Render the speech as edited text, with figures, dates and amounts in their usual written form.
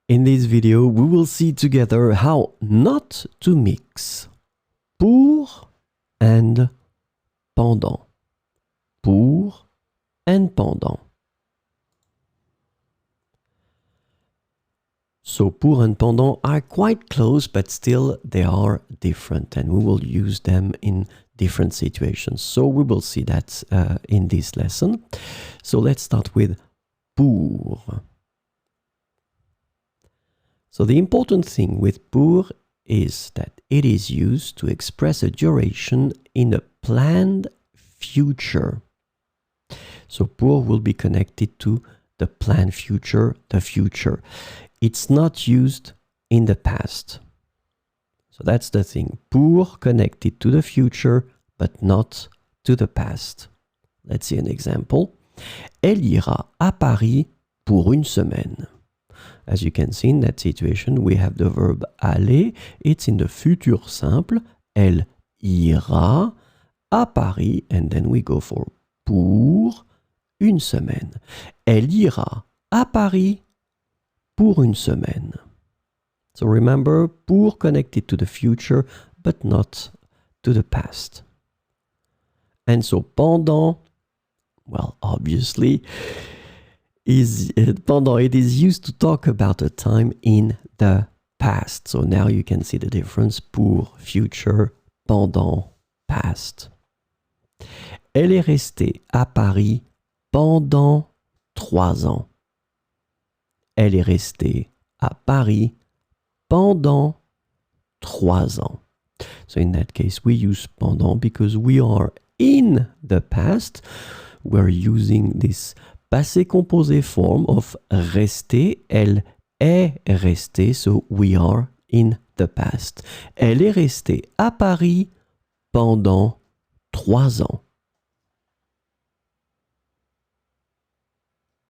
In this video, we will see together how not to mix pour and pendant. Pour and pendant. So pour and pendant are quite close, but still they are different, and we will use them in different situations. So we will see that in this lesson. So let's start with pour. So the important thing with pour is that it is used to express a duration in a planned future. So pour will be connected to the planned future, the future. It's not used in the past. So that's the thing. Pour connected to the future, but not to the past. Let's see an example. Elle ira à Paris pour une semaine. As you can see in that situation, we have the verb aller. It's in the futur simple. Elle ira à Paris. And then we go for pour une semaine. Elle ira à Paris pour une semaine. So remember, pour connected to the future, but not to the past. And so pendant, well, obviously, pendant, it is used to talk about a time in the past. So now you can see the difference. Pour, future, pendant, past. Elle est restée à Paris pendant 3 ans. Elle est restée à Paris pendant 3 ans. So in that case, we use pendant because we are in the past. We're using this passé composé form of rester. Elle est restée, so we are in the past. Elle est restée à Paris pendant 3 ans.